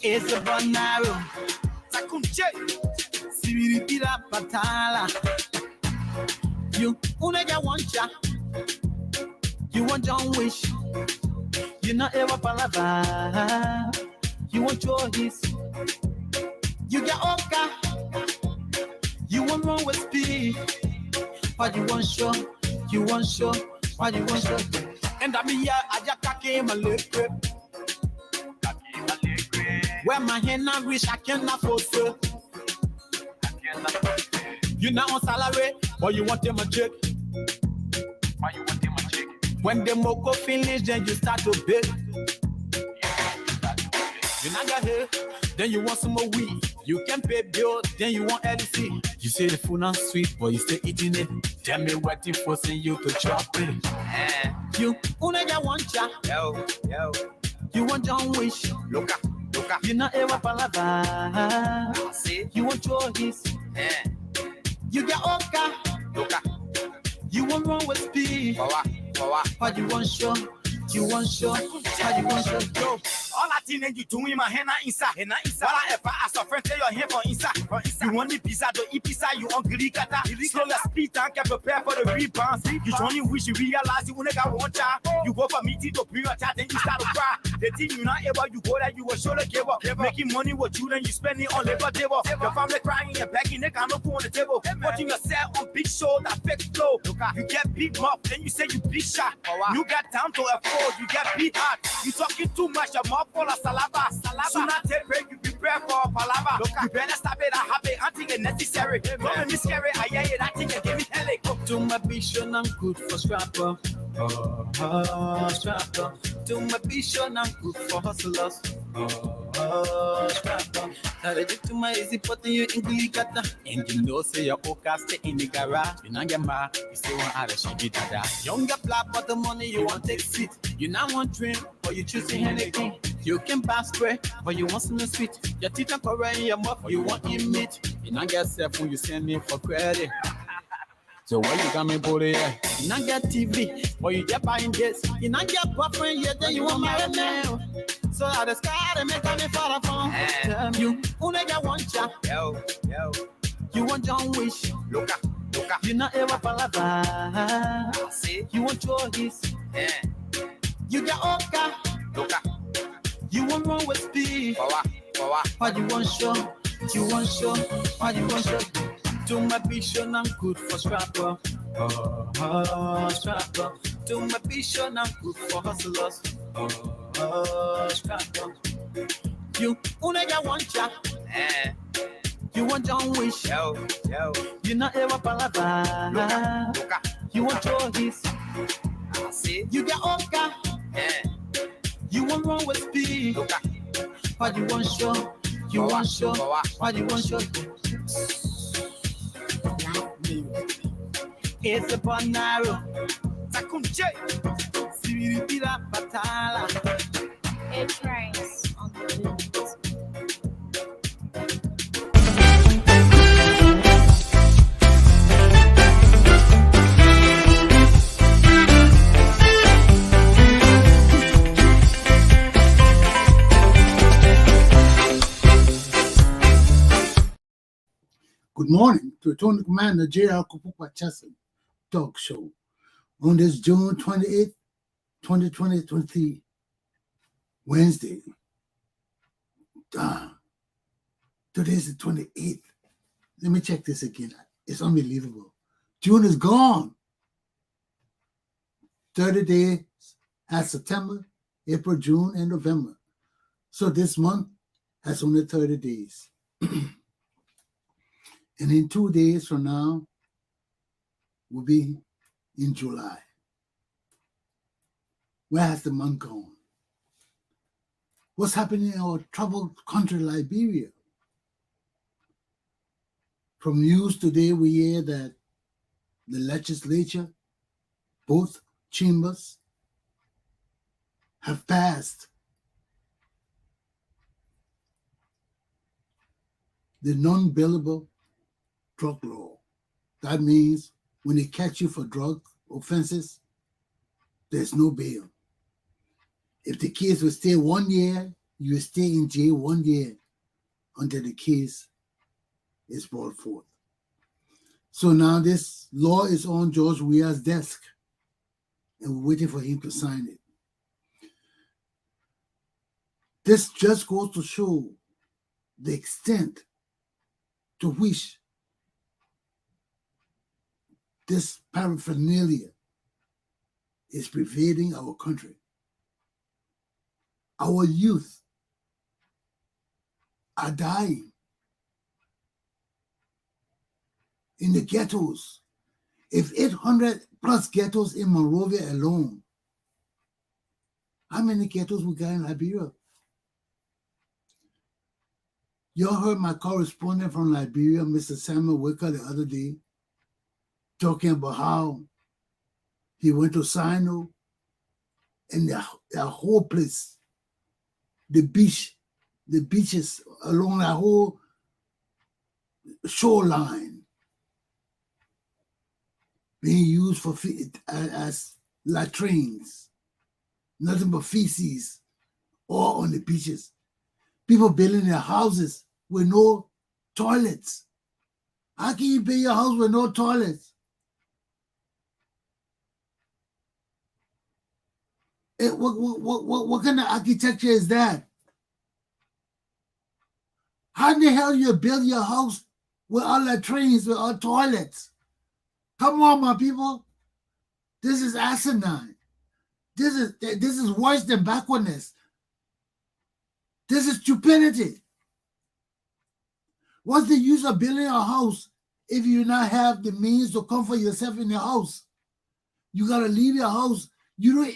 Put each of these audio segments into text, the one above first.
It's a banaro. Takunche. Siviripira patala. You unega wancha. You want John Wish. You not ever palava. You want choice. You get Oka. You want wrong with speed. What you want show? You want show? What you want show? And I mean, I just came a little. Where my hand not reach, I cannot fulfill. You not on salary, or you want them a check. Why you want them a check? When the moko finish, then you start to bid. You not got here, then you want some more weed. You can pay bills, then you want LC. You say the food not sweet, but you still eating it. Tell me what you forcing you to chop it. You unega want ya. Yo. You want John Wish. Look. You not ever palava. You want choice. You get Oka. Look. You want wrong with speed. What you want show? You want show? What you want show? Yo. All I think you doing my hand inside. While I ever ask a friend, tell your hand from inside. You want the pizza, don't eat pizza, you hungry kata. Slow the speed and get prepared for the rebounds. You only wish you realize you only got one child. You go for meeting to bring your child, then you start to cry. The thing you not able, you go there, you will show the give up. Making money with you, then you spend it on labor table. Your family crying and begging, they cannot put on the table. Watching yourself on big show, that fake flow. You get big mouth, then you say you big shot. You got time to afford, you get beat hard. You talking too much, your mouth full of salava. Sooner take break, you prepare for a palava. You better stop it, I have it, I think it's necessary. Don't make me scary, I hear it, I think it give me headache. To my vision, I'm good for scrapper. Scrapper. To my vision, I'm good for hustlers. Scrapper. Now they to my easy putting you in Glikata. And you know, say your Oka stay in the garage. You not get mad, you still want other shit dada. Younger black, but the money you want take seat. You not want drink, but you choosing anything. You can buy spray, but you want something sweet. Your teeth are correct in your mouth, you want eat meat. You not get self when you send me for credit. So why you got me bully? You not get TV, but you get buying this. You not get boyfriend yet, then you want marry now. So out the sky, they make me fall from. Tell you, who nigga want ya? Yo. You want John Wish? Look. You not ever palava. You want choice? You got Oka. Look. You want wrong with speed. What you want show? You want show? What you want show? To my vision, I'm good for scrapper. Scrapper. To my vision, I'm good for hustlers. Scrapper. You unega want ya. You want John Wish. Yo. You not ever palava. You want choice. You got Oka. You want wrong with speed. What you want show? You want show? What you want show? It's a banaro. Takunche. Siviripira patala. It rains on the wind. Good morning to Attorney Commander Glapohkpa Chesson talk show on this June 28th, 2020, Wednesday. Today's the 28th. Let me check this again. It's unbelievable. June is gone. 30 days has September, April, June, and November. So this month has only 30 days. And in 2 days from now, we'll be in July. Where has the month gone? What's happening in our troubled country, Liberia? From news today, we hear that the legislature, both chambers, have passed the non-billable drug law. That means when they catch you for drug offenses, there's no bail. If the case will stay 1 year, you stay in jail 1 year until the case is brought forth. So now this law is on George Weah's desk, and we're waiting for him to sign it. This just goes to show the extent to which this paraphernalia is pervading our country. Our youth are dying in the ghettos. If 800 plus ghettos in Monrovia alone, how many ghettos we got in Liberia? Y'all heard my correspondent from Liberia, Mr. Samuel Wicker, the other day, talking about how he went to Sino and the whole place, the beaches along that whole shoreline being used for as latrines, nothing but feces, all on the beaches. People building their houses with no toilets. How can you build your house with no toilets? What kind of architecture is that? How the hell you build your house with all latrines, with all toilets? Come on, my people. This is asinine. This is worse than backwardness. This is stupidity. What's the use of building a house if you not have the means to comfort yourself in your house? You gotta leave your house. You don't.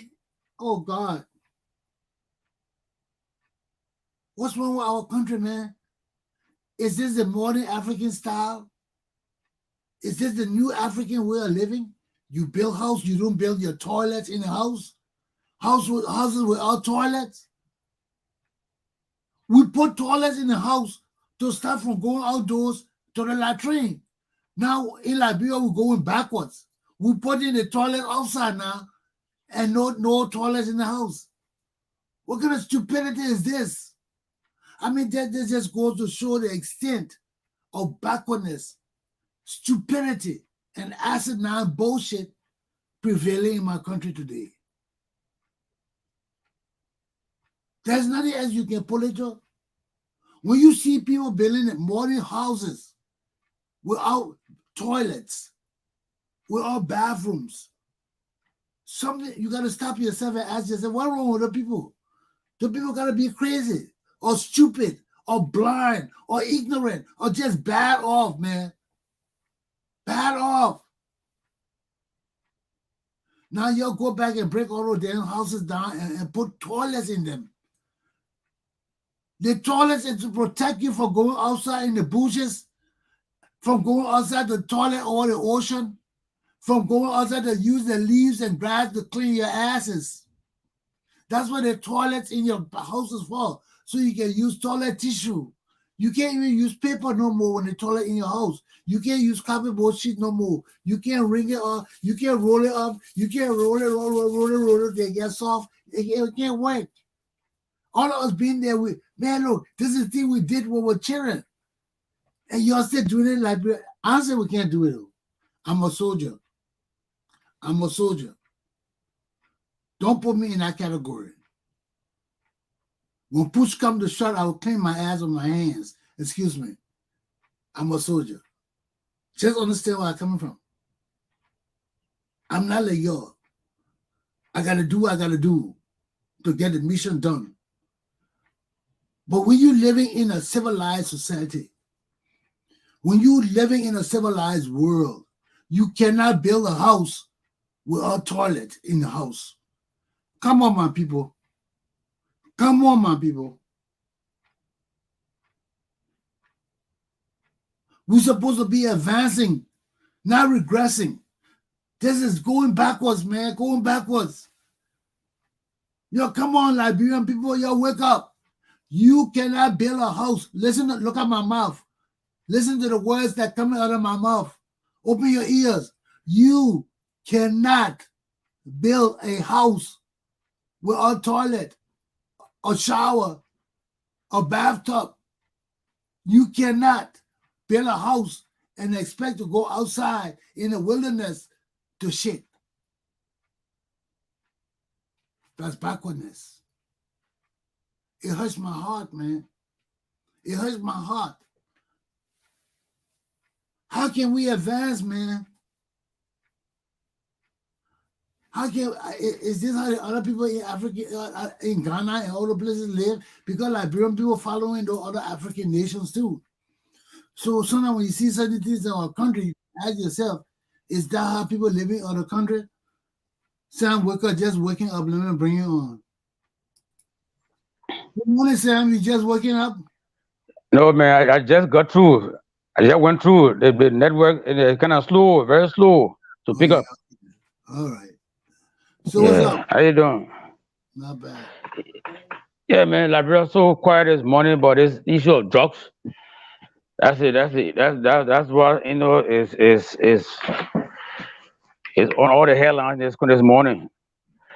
Oh God. What's wrong with our country, man? Is this the modern African style? Is this the new African way of living? You build house, you don't build your toilets in the house? Houses without toilets? We put toilets in the house to start from going outdoors to the latrine. Now in Liberia, we're going backwards. We put in the toilet outside now and no toilets in the house. What kind of stupidity is this? I mean, this just goes to show the extent of backwardness, stupidity, and asinine bullshit prevailing in my country today. There's nothing else you can pull it to. When you see people building modern houses without toilets, without bathrooms, something you got to stop yourself and ask yourself, what's wrong with the people? The people got to be crazy or stupid or blind or ignorant or just bad off, man. Bad off. Now you'll go back and break all of their houses down and put toilets in them. The toilets is to protect you from going outside in the bushes, from going outside the toilet or the ocean, from going outside to use the leaves and grass to clean your asses. That's what the toilets in your house is for, so you can use toilet tissue. You can't even use paper no more when the toilet in your house. You can't use cardboard sheet no more. You can't wring it up. You can't roll it up. You can't roll it. They get soft. It can't work. All of us being there with, man, look, this is the thing we did when we were children. And you're still doing it like, honestly, we can't do it. I'm a soldier. I'm a soldier. Don't put me in that category. When push comes to shove, I will clean my ass with my hands. Excuse me. I'm a soldier. Just understand where I'm coming from. I'm not like y'all. I got to do what I got to do to get the mission done. But when you're living in a civilized society, when you're living in a civilized world, you cannot build a house without a toilet in the house. Come on, my people. Come on, my people. We're supposed to be advancing, not regressing. This is going backwards, man, going backwards. Yo, come on, Liberian people, yo, wake up. You cannot build a house. Listen, look at my mouth. Listen to the words that come out of my mouth. Open your ears. You cannot build a house without a toilet, a shower, a bathtub. You cannot build a house and expect to go outside in the wilderness to shit. That's backwardness. It hurts my heart, man. It hurts my heart. How can we advance, man? How can is this how the other people in Africa, in Ghana and all the places live? Because Liberian people following those other African nations too. So sometimes when you see certain things in our country, you ask yourself, is that how people live in other country? Sam Wicker just waking up, let me bring it on. Good morning, Sam. You just waking up? No, man, I just got through. I just went through. The network is kind of slow, very slow to pick Yeah. up. All right. So what's Yeah, up? how you doing? Not bad. Yeah, man, Liberia so quiet this morning, but this issue of drugs. That's it. That's it. That's what is on all the headlines this morning.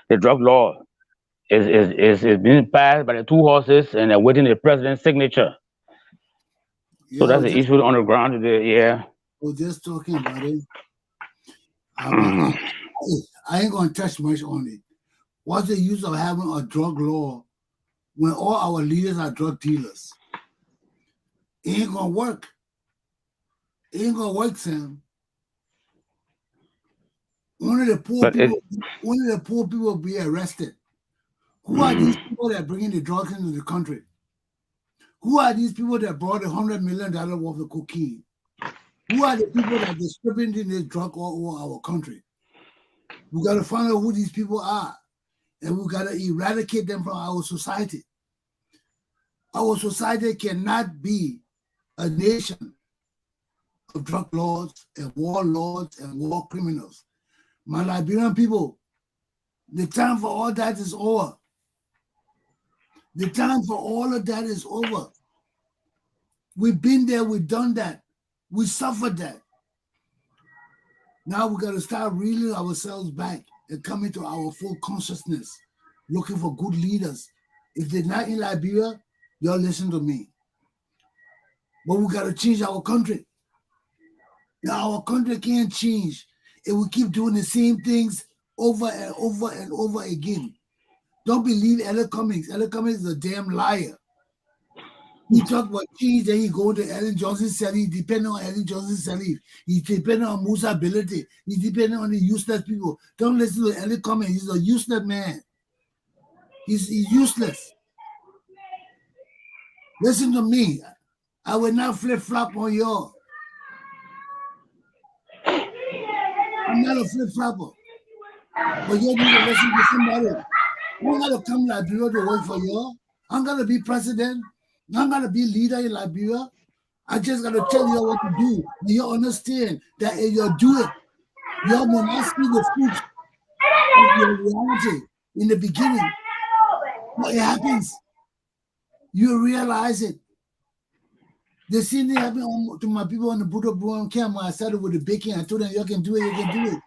The drug law is being passed by the two horses and they're waiting the president's signature. Yeah, So that's the issue on the ground today. Yeah. we're just talking about it. I ain't gonna touch much on it. What's the use of having a drug law when all our leaders are drug dealers? It ain't gonna work. It ain't gonna work, Sam. Only the poor people will be arrested. Who are these people that are bringing the drugs into the country? Who are these people that brought $100 million worth of cocaine? Who are the people that are distributing this drug all over our country? We got to find out who these people are, and we got to eradicate them from our society. Our society cannot be a nation of drug lords and war criminals. My Liberian people, the time for all that is over. The time for all of that is over. We've been there, we've done that. We suffered that. Now we got to start reeling ourselves back and coming to our full consciousness, looking for good leaders. If they're not in Liberia, y'all listen to me. But we got to change our country. Now our country can't change if we keep doing the same things over and over and over again. Don't believe Elliot Cummings. Elliot Cummings is a damn liar. He talk about change, then he go to Ellen Johnson cell. He depending on Ellen Johnson cell. He depending on Musa ability. He depending on the useless people. Don't listen to Elliot Cummings. He's a useless man. He's useless. Listen to me. I will not flip-flop on y'all. I'm not a flip-flopper. But you need to listen to somebody. I'm going to come to Liberia to work for y'all. I'm going to be president. I'm going to be leader in Liberia. I just got to tell you what to do. And you understand that if you do it, you may not see the fruits of your reality in the beginning. But it happens. You realize it. The same thing happened to my people on the Buddha Brown camp when I started with the baking. I told them, you can do it, you can do it.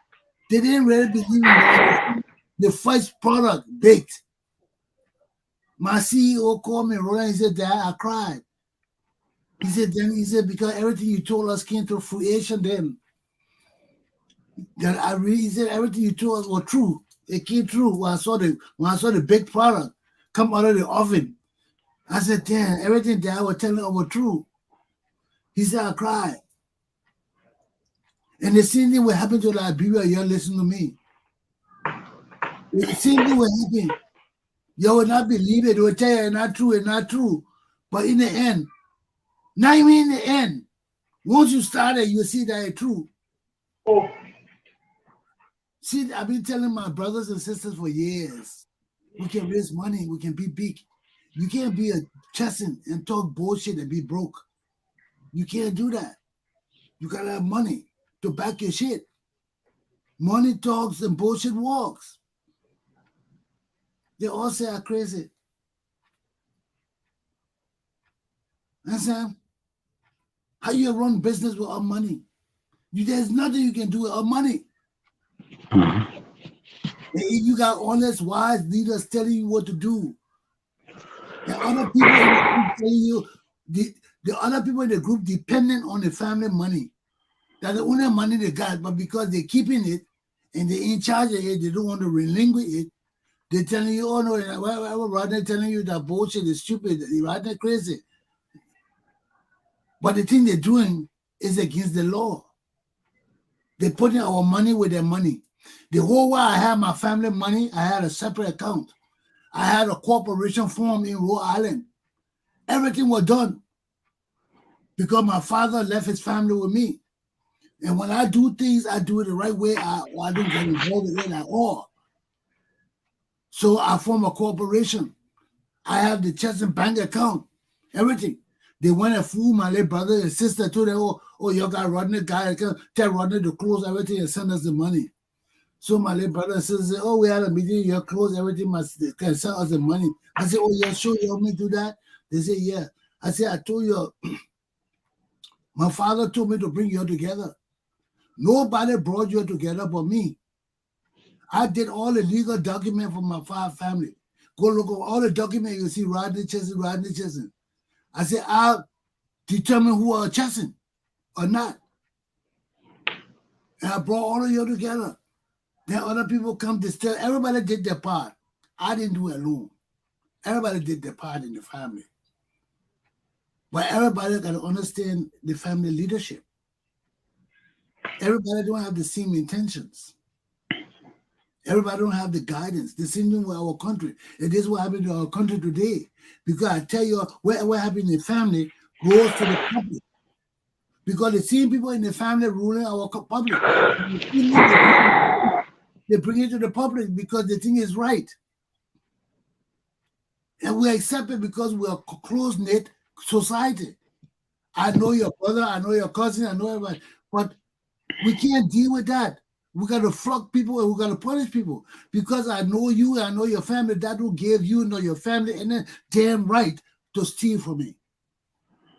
They didn't really believe in the first product baked. My CEO called me, Roland, he said, Dad, I cried. He said, because everything you told us came to fruition then. He said everything you told us was true. It came true when I saw the big product come out of the oven. I said, damn, everything that I was telling you was true. He said, I cried. And the same thing will happen to Liberia. Y'all listen to me. The same thing will happen. You will not believe it. They will tell you it's not true, it's not true. But in the end, not even in the end, once you start it, you'll see that it's true. Oh. See, I've been telling my brothers and sisters for years, we can raise money, we can be big. You can't be a Chesson and talk bullshit and be broke. You can't do that. You gotta have money to back your shit. Money talks and bullshit walks. They all say I'm crazy. Understand? How you run business without money? There's nothing you can do without money. If you got honest, wise leaders telling you what to do, And other people in the group telling you the other people in the group dependent on the family money. That's the only money they got, but because they're keeping it and they're in charge of it, they don't want to relinquish it. They're telling you, oh no, rather telling you that bullshit is stupid, rather crazy. But the thing they're doing is against the law. They're putting our money with their money. The whole while I had my family money, I had a separate account. I had a corporation form in Rhode Island. Everything was done because my father left his family with me. And when I do things, I do it the right way. I don't get involved in it at all. So I form a corporation. I have the Chesson bank account, everything. They went and fooled my late brother and sister too. They, oh, your guy Rodney, tell Rodney to close everything and send us the money. So my late brother and sister said, oh, we had a meeting, you close everything, can send us the money. I said, oh, yeah, sure, you help me do that? They said, yeah. I said, I told you, my father told me to bring you together. Nobody brought you together but me. I did all the legal documents for my family. Go look at all the documents, you see Rodney Chesson. I said, I'll determine who are Chesson or not. And I brought all of you together. Then other people come to still, everybody did their part. I didn't do it alone. Everybody did their part in the family. But everybody got to understand the family leadership. Everybody don't have the same intentions. Everybody don't have the guidance. The same thing with our country. And this is what happened to our country today. Because I tell you, what happened in the family goes to the public. Because the same people in the family ruling our public. They bring it to the public because they think it's right. And we accept it because we are a close-knit society. I know your brother, I know your cousin, I know everybody. But we can't deal with that. We got to flog people and we got to punish people. Because I know you, I know your family, that will give you and your family and then damn right to steal from me.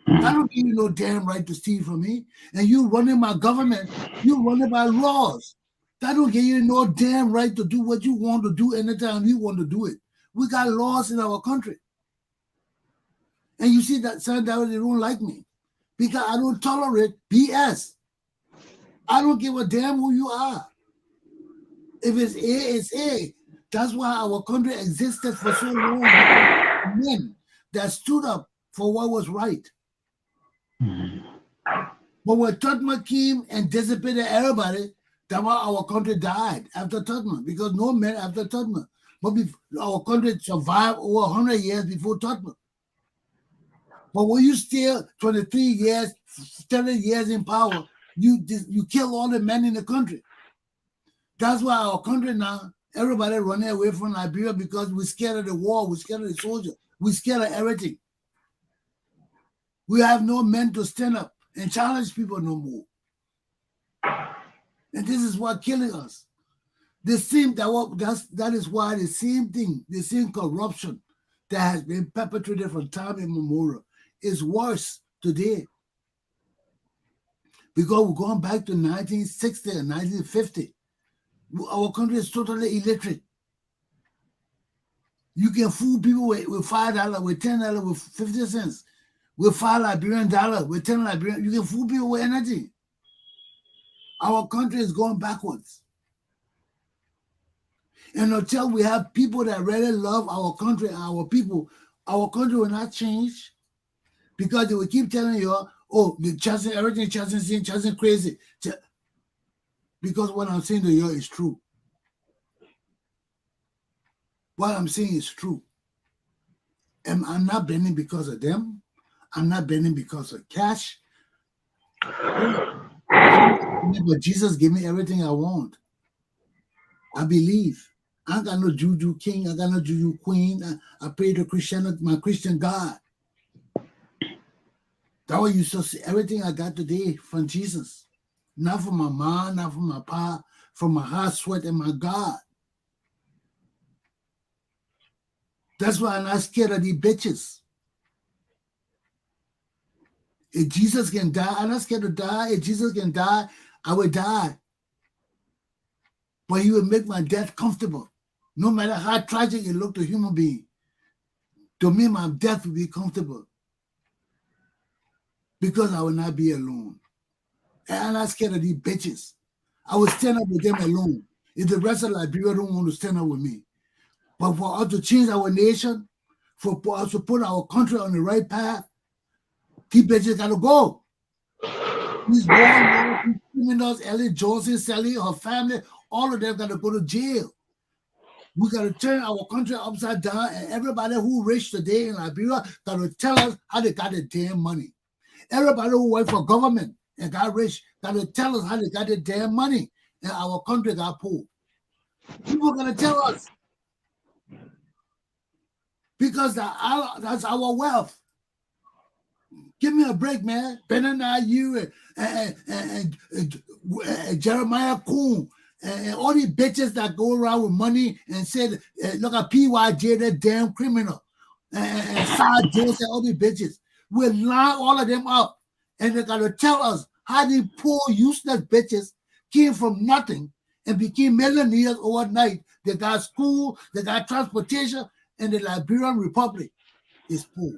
I don't give you no damn right to steal from me. And you running my government, you running my laws. That don't give you no damn right to do what you want to do anytime you want to do it. We got laws in our country. And you see that some that they don't like me because I don't tolerate BS. I don't give a damn who you are. If it's A, it's A. That's why our country existed for so long. Men that stood up for what was right. But when Tubman came and dissipated everybody, that's why our country died after Tubman, because no men after Tubman. But our country survived over 100 years before Tubman. But when you stay 23 years, 30 years in power, you kill all the men in the country. That's why our country now, everybody running away from Liberia because we're scared of the war, we're scared of the soldiers, we're scared of everything. We have no men to stand up and challenge people no more. And this is what killing us. That is why the same thing, the same corruption that has been perpetrated from time immemorial is worse today. Because we're going back to 1960 and 1950. Our country is totally illiterate. You can fool people with $5, with $10, with 50 cents, with $5 Liberian dollars, with 10 Liberian. You can fool people with anything. Our country is going backwards. And until we have people that really love our country and our people, our country will not change because they will keep telling you, oh, the Chesson, everything Chesson crazy. Because what I'm saying to you is true. What I'm saying is true. And I'm not bending because of them. I'm not bending because of cash. But Jesus gave me everything I want. I believe. I got no juju king. I got no juju queen. I pray to my Christian God. That way you should see everything I got today from Jesus. Not from my mom, not from my pa, from my heart, sweat, and my God. That's why I'm not scared of these bitches. If Jesus can die, I'm not scared to die. If Jesus can die, I will die. But he will make my death comfortable. No matter how tragic it looked to a human being. To me, my death will be comfortable because I will not be alone. And I'm not scared of these bitches. I will stand up with them alone. If the rest of Liberia don't want to stand up with me. But for us to change our nation, for us to put our country on the right path, these bitches got to go. These warlords, these criminals, Ellie Johnson, Sally, her family, all of them got to go to jail. We got to turn our country upside down, and everybody who rich today in Liberia got to tell us how they got their damn money. Everybody who work for government and got rich got to tell us how they got their damn money, and our country got poor. People got to tell us because that's our wealth. Give me a break, man. Better not you and Jeremiah Kuhn and all these bitches that go around with money and said, look at PYJ, that damn criminal. And Sarah Jones and all these bitches. We'll line all of them up. And they got to tell us how these poor, useless bitches came from nothing and became millionaires overnight. They got school, they got transportation, and the Liberian Republic is poor.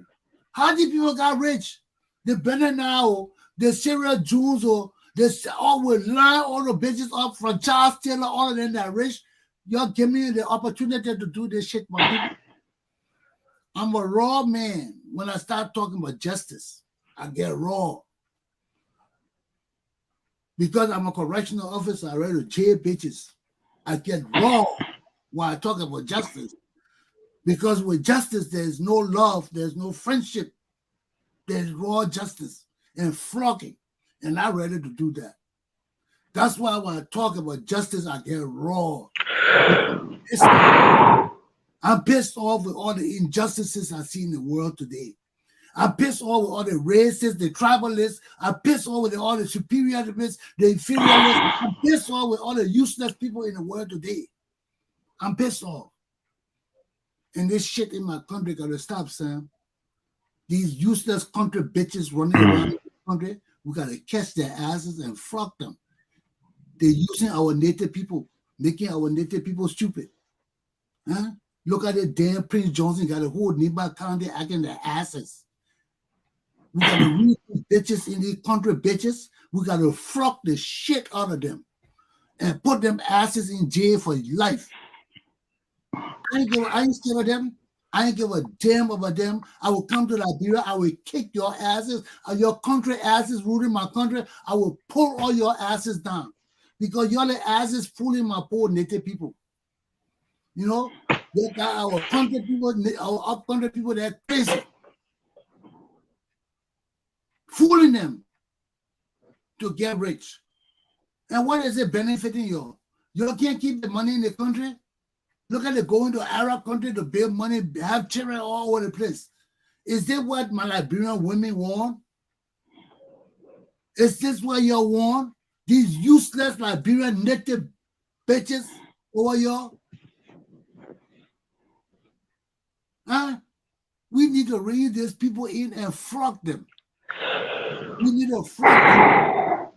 How these people got rich? The Benanao, the Sarah Jones, or this all will line all the bitches up from Charles Taylor, all of them that rich. Y'all give me the opportunity to do this shit, my people. I'm a raw man. When I start talking about justice, I get raw. Because I'm a correctional officer, I ready to jail bitches. I get raw while I talk about justice. Because with justice, there's no love, there's no friendship. There's raw justice and flocking. And I'm ready to do that. That's why when I talk about justice, I get raw. I'm pissed off with all the injustices I see in the world today. I'm pissed off with all the racists, the tribalists. I'm pissed off with all the superiorists, the inferiorists. I'm pissed off with all the useless people in the world today. I'm pissed off. And this shit in my country got to stop, Sam. These useless country bitches running around the country, we got to catch their asses and fuck them. They're using our native people, making our native people stupid. Huh? Look at the damn Prince Johnson got a whole Niba County acting their asses. We got to read these bitches in these country bitches. We got to fuck the shit out of them and put them asses in jail for life. I ain't scared of them. I ain't give a damn about them. I will come to Liberia. I will kick your asses. Your country asses rooting my country. I will pull all your asses down because your asses fooling my poor native people. You know, they got our country people, our up country people, they're crazy. Fooling them to get rich. And what is it benefiting you? You can't keep the money in the country. Look at it going to Arab country to build money, have children all over the place. Is this what my Liberian women want? Is this what you want? These useless Liberian native bitches over y'all? Huh? We need to rein these people in and flog them. We need to flog them.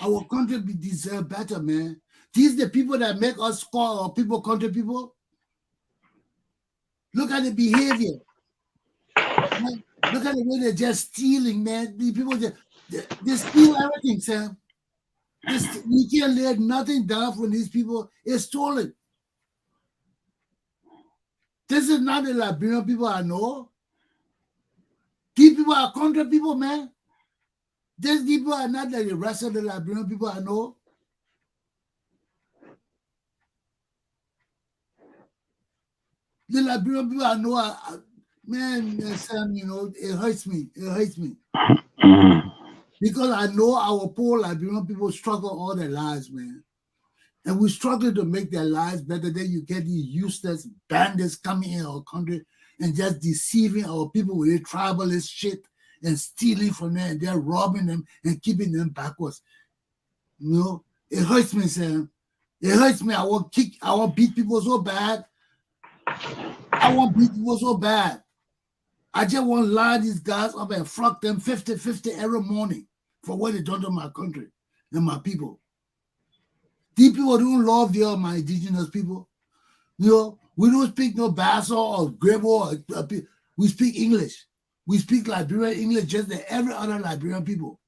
Our country deserve better, man. These are the people that make us score our people, country people. Look at the behavior. Man, look at the way they're just stealing, man. These people, they steal everything, Sam. We can't lay nothing down from these people. It's stolen. This is not the Liberian people I know. These people are country people, man. These people are not like the rest of the Liberian people I know. The Liberian people I know, man, Sam, you know, it hurts me. It hurts me. Because I know our poor Liberian people struggle all their lives, man. And we struggle to make their lives better. Then you get these useless bandits coming in our country and just deceiving our people with their tribalist shit and stealing from them. And they're robbing them and keeping them backwards. You know, it hurts me, Sam. It hurts me. I want to beat people so bad. I want to beat people so bad. I just want to line these guys up and fuck them 50-50 every morning for what they done to my country and my people. These people don't love my indigenous people. You know, We don't speak no Basso or Grebo. We speak English. We speak Liberian English just like every other Liberian people.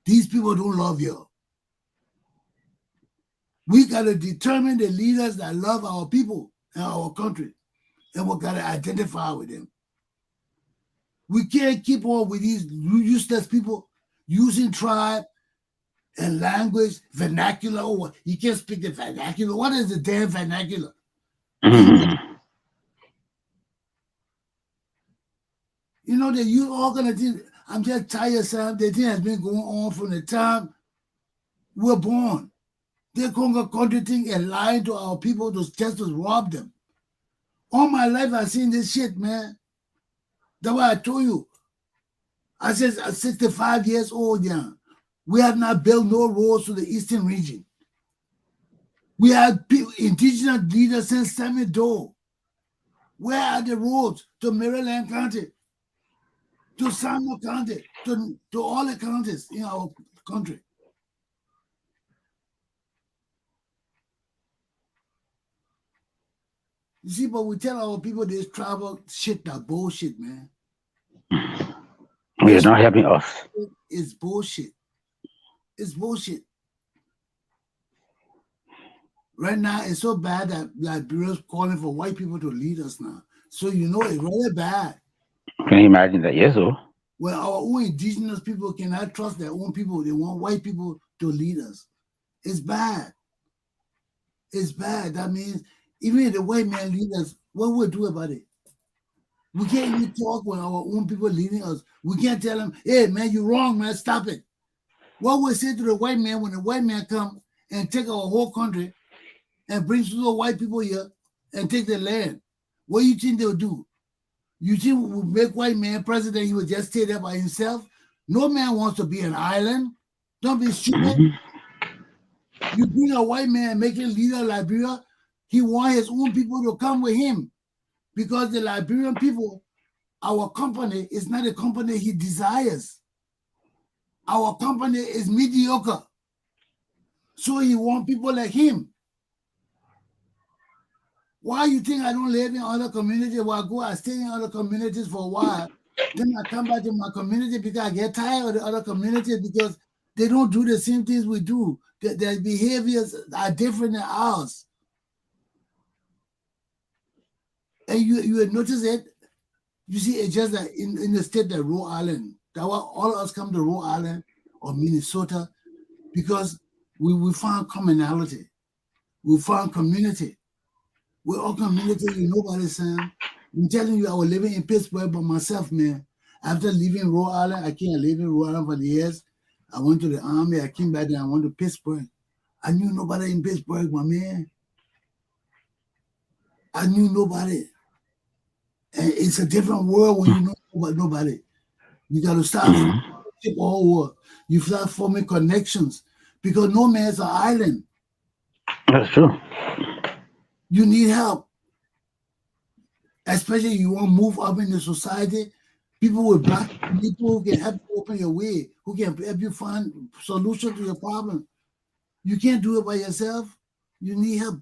These people don't love you. We got to determine the leaders that love our people and our country. And we got to identify with them. We can't keep on with these useless people using tribe and language, vernacular. Oh, you can't speak the vernacular. What is the damn vernacular? You know, the youth organization, I'm just tired, Sam. The thing has been going on from the time we're born. They're contradicting and lying to our people just to rob them. All my life, I've seen this shit, man. That's why I told you. I said, at 65 years old, yeah, we have not built no roads to the eastern region. We have indigenous leaders since Sammy Doe. Where are the roads to Maryland County, to Samuel County, to all the counties in our country? You see, but we tell our people this tribal shit, that bullshit, man. It's not helping us. It's bullshit. It's bullshit. Right now, it's so bad that Liberia's calling for white people to lead us now. So you know it's really bad. Can you imagine that? Yes, sir. Well, our own indigenous people cannot trust their own people. They want white people to lead us. It's bad. It's bad. That means even if the white man lead us, what will we do about it? We can't even talk when our own people leading us. We can't tell them, hey, man, you're wrong, man, stop it. What we say to the white man when the white man come and take our whole country and bring the white people here and take the land? What do you think they'll do? You think we'll make white man president, he will just stay there by himself? No man wants to be an island. Don't be stupid. You bring a white man, make him leader of Liberia, he wants his own people to come with him. Because the Liberian people, our company is not a company he desires. Our company is mediocre. So he wants people like him. Why you think I don't live in other communities? Well, I stay in other communities for a while. Then I come back to my community because I get tired of the other communities because they don't do the same things we do. Their behaviors are different than ours. And you notice it. You see, it's just that in the state that Rhode Island, that why all of us come to Rhode Island or Minnesota because we found commonality. We found community. We're all community. You know about it, Sam. I'm telling you, I was living in Pittsburgh by myself, man. After leaving Rhode Island, I can't live in Rhode Island for years. I went to the army. I came back and I went to Pittsburgh. I knew nobody in Pittsburgh, my man. I knew nobody. And it's a different world when you know about nobody. You got to start the whole world. You start forming connections because no man's an island. That's true. You need help. Especially you want to move up in the society. People with black people who can help you open your way, who can help you find solutions to your problem. You can't do it by yourself. You need help.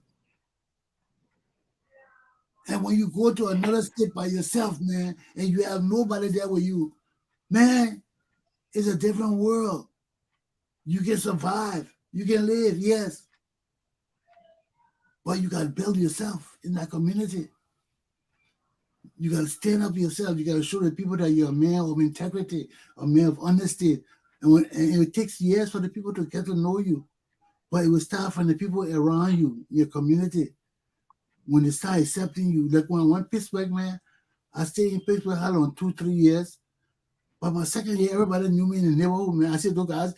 And when you go to another state by yourself, man, and you have nobody there with you, man, it's a different world. You can survive. You can live, yes. But you got to build yourself in that community. You got to stand up yourself. You got to show the people that you're a man of integrity, a man of honesty. And it takes years for the people to get to know you. But it will start from the people around you, your community. When they start accepting you, like when I went to Pittsburgh, man, I stayed in Pittsburgh how long? 2-3 years. But my second year, everybody knew me in the neighborhood, man. I said, look, guys,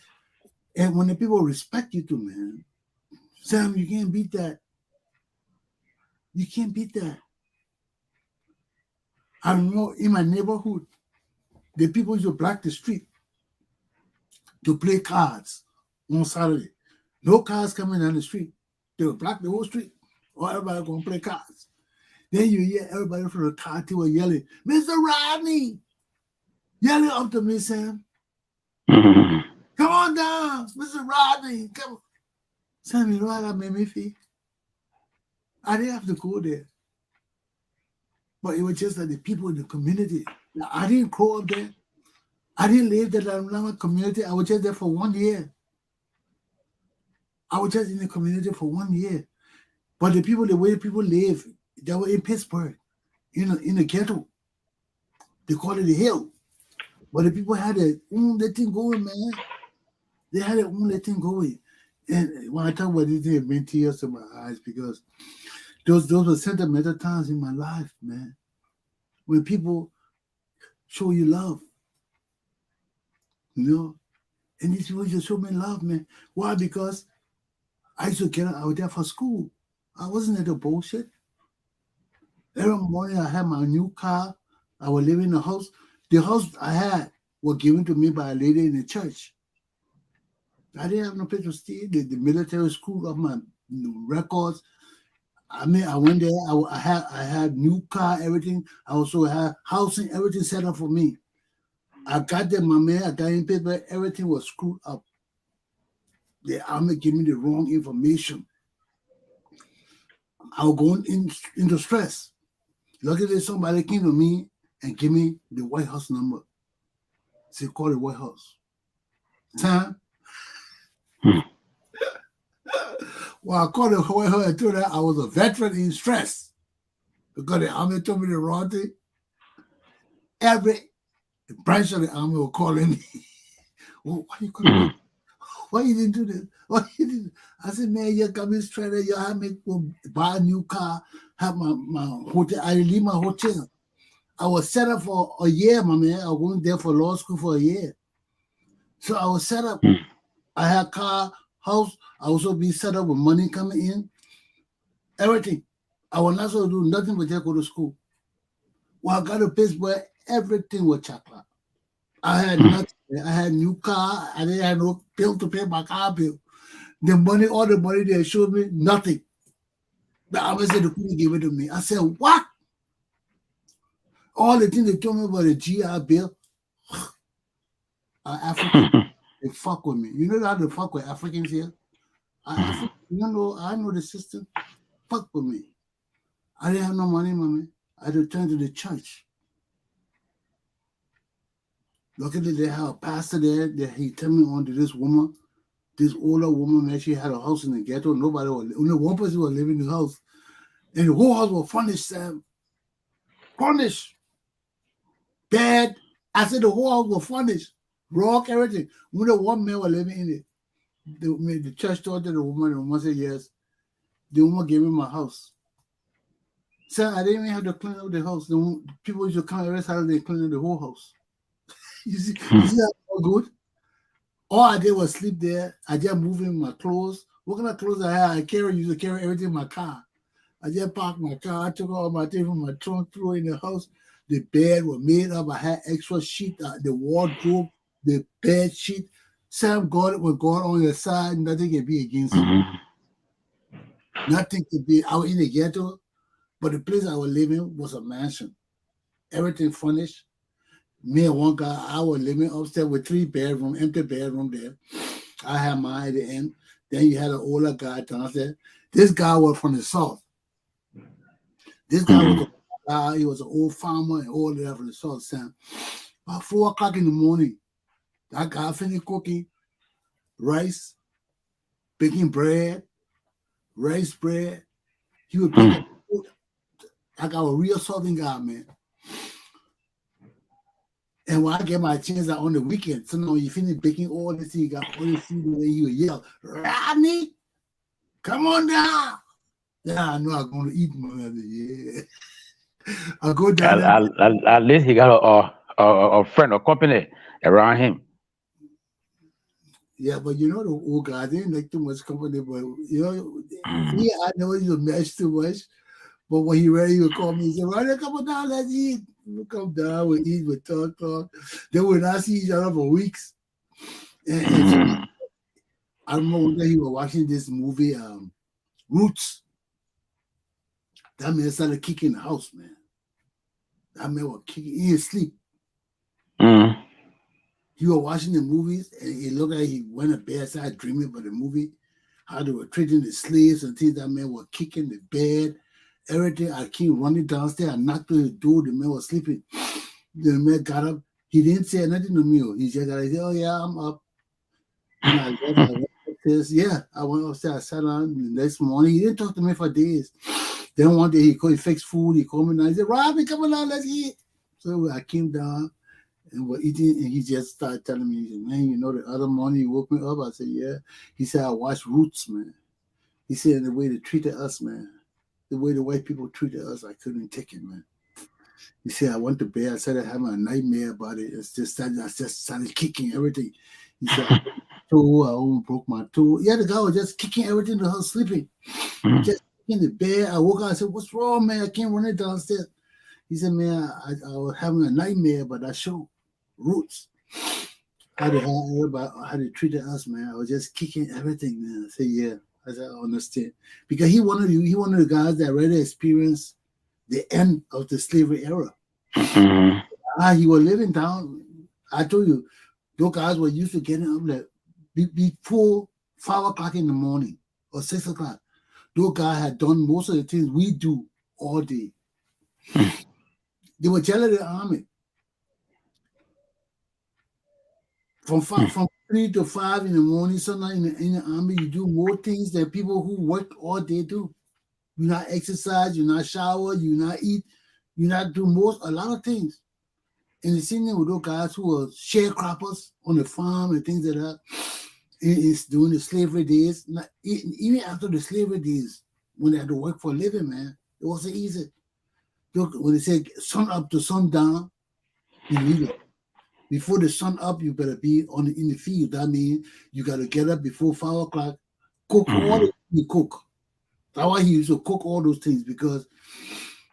and when the people respect you too, man, Sam, you can't beat that. You can't beat that. I know in my neighborhood, the people used to block the street to play cards on Saturday. No cars coming down the street. They would block the whole street. Or everybody going to play cards. Then you hear everybody from the car table yelling, Mr. Rodney! Yelling up to me, Sam. Come on down, Mr. Rodney. Come on. Sam, you know how that made me feel? I didn't have to go there. But it was just like the people in the community. Now, I didn't grow up there. I didn't live that Lama community. I was just there for 1 year. I was just in the community for 1 year. But the way people live, they were in Pittsburgh, in the ghetto. They call it the hill. But the people had their own little thing going, man. They had their own little thing going. And when I talk about this, it brings tears to my eyes because those were sentimental times in my life, man. When people show you love, and these people just show me love, man. Why? Because I used to get out there for school. I wasn't at the bullshit. Every morning I had my new car. I was living in the house. The house I had was given to me by a lady in the church. I didn't have no place to stay. The military school of my records. I mean, I went there. I had new car, everything. I also had housing, everything set up for me. I got there, my man. I got in paper. Everything was screwed up. The army gave me the wrong information. I was going into stress. Luckily, somebody came to me and gave me the White House number. So call the White House. Time. Well, I called the White House and told her I was a veteran in stress because the army told me the wrong thing. Every branch of the army was calling me. Well, why you calling me? Why you didn't do this? Why you didn't? I said, man, you got me straight. You have me go buy a new car, have my hotel. I leave my hotel. I was set up for a year, my man. I was going there for law school for a year. So I was set up. I had car, house. I also be set up with money coming in. Everything. I was not supposed to do nothing but just go to school. Well, I got a place where everything was chocolate. I had nothing. I had new car. I didn't have no bill to pay my car bill. All the money they showed me, nothing. The army said they couldn't give it to me. I said, what? All the things they told me about the GI Bill are African. They fuck with me. You know how they fuck with Africans here? I know the system. Fuck with me. I didn't have no money, mommy. I had to turn to the church. Luckily, they have a pastor there that he turned me on to this woman, this older woman, man. She had a house in the ghetto. Only one person was living in the house. And the whole house was furnished, Sam. Furnished. Bad. I said the whole house was furnished. Rock, everything. Only one man was living in it. The church told the woman said yes. The woman gave me my house. So I didn't even have to clean up the house. The people used to come every Saturday and clean up the whole house. You see that all good? All I did was sleep there. I just moved in my clothes. What kind of clothes I had? I used to carry everything in my car. I just parked my car. I took all my things from my trunk, threw it in the house. The bed was made up. I had extra sheet, the wardrobe, the bed sheet. Sam God was God on your side. Nothing can be against you. Nothing could be. I was in the ghetto, but the place I was living was a mansion. Everything furnished. Me and one guy, I was living upstairs with 3 bedrooms, empty bedroom there. I had mine at the end. Then you had an older guy downstairs. This guy was from the south. This guy he was an old farmer and all that from the south, Sam. About 4 o'clock in the morning, that guy finished cooking rice, baking bread, rice bread. He would pick up food. Like I was a real southern guy, man. And when I get my chance out on the weekend, so now you finish baking all this, you got all this food, and then you yell, Rodney, come on down. Yeah, I know I'm going to eat, man. Yeah. I go down there. At least he got a friend or company around him. Yeah, but the old guy, I didn't like too much company, but me, I know he would mess too much. But when he ready, he would call me and say, Rodney, come on down, let's eat. We'll come down, we'll eat, we'll talk. Then we'll not see each other for weeks. And so, I remember one day he was watching this movie, Roots. That man started kicking the house, man. That man was kicking in his sleep. He was watching the movies, and it looked like he went to bed, started dreaming about the movie, how they were treating the slaves and things. That man was kicking the bed everything. I came running downstairs. I knocked on the door. The man was sleeping. The man got up. He didn't say nothing to me. He just got said, "Oh yeah, I'm up." And I went upstairs. Yeah, I went upstairs. I sat down. The next morning, he didn't talk to me for days. Then one day he fixed food. He called me down. He said, "Robbie, come on down, let's eat." So I came down and we're eating, and he just started telling me, he said, "Man, you know, the other morning you woke me up." I said, "Yeah." He said, "I watched Roots, man." He said, "The way they treated us, man, the way the white people treated us, I couldn't take it, man." He said, "I went to bed. I said I had a nightmare about it. It's just that I just started kicking everything." He said, "I almost broke my toe." Yeah, the guy was just kicking everything to her sleeping. Just in the bed. I woke up. I said, "What's wrong, man? I can't run it downstairs." He said, "Man, I was having a nightmare about that show, Roots. How they treated us, man. I was just kicking everything, man." I said, "Yeah." I said, "I understand." Because he one of the guys that really experienced the end of the slavery era. He was living down. I told you, those guys were used to getting up like before 5 o'clock in the morning or 6 o'clock. Those guys had done most of the things we do all day. They were telling the army from 3 to 5 in the morning. Sometimes in the army, you do more things than people who work all day do. You not exercise, you not shower, you not eat, you not do a lot of things. And the same thing with those guys who were sharecroppers on the farm and things like that. It's during the slavery days, even after the slavery days, when they had to work for a living, man, it wasn't easy. When they say sun up to sundown, you leave it. Before the sun up, you better be in the field. That means you got to get up before 5 o'clock, cook all the you cook. That's why he used to cook all those things, because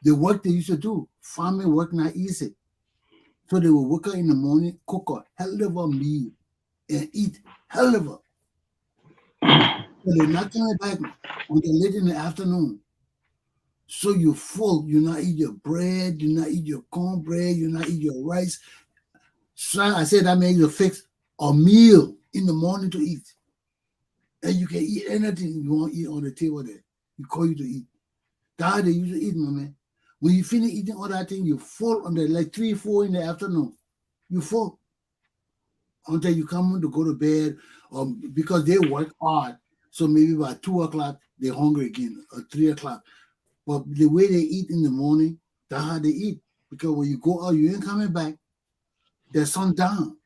the work they used to do, farming work not easy. So they would wake up in the morning, cook a hell of a meal, and eat hell of a. So they're not coming back until late in the afternoon. So you're full. You not eat your bread, you not eat your cornbread, you not eat your rice. So I said that makes you fix a meal in the morning to eat. And you can eat anything you want to eat on the table there. You call you to eat. That's how they used to eat, my man. When you finish eating all that thing, you fall on the like 3, 4 in the afternoon. You fall until you come home to go to bed, because they work hard. So maybe by 2 o'clock, they're hungry again, or 3 o'clock. But the way they eat in the morning, that's how they eat. Because when you go out, you ain't coming back. The sun down.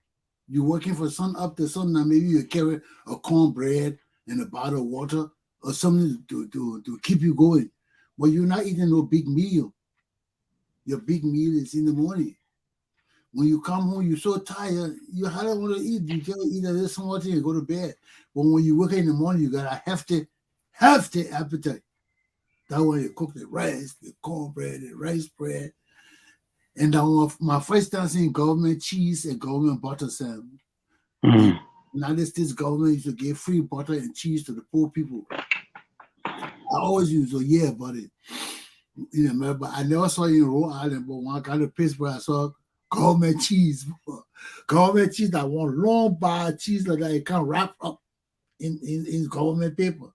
You're working for sun up to sun down. Maybe you carry a cornbread and a bottle of water or something to keep you going. But you're not eating no big meal. Your big meal is in the morning. When you come home, you're so tired, you hardly want to eat. You can't eat a little small thing and go to bed. But when you wake up in the morning, you got a hefty appetite. That's when you cook the rice, the cornbread, the rice bread. And my first time seeing government cheese and government butter, Sam. United States government used to give free butter and cheese to the poor people. I always used to hear about it in America, but I never saw it in Rhode Island. But when I got to Pittsburgh, I saw government cheese. Government cheese, that one long bar of cheese like that, it can't wrap up in government paper.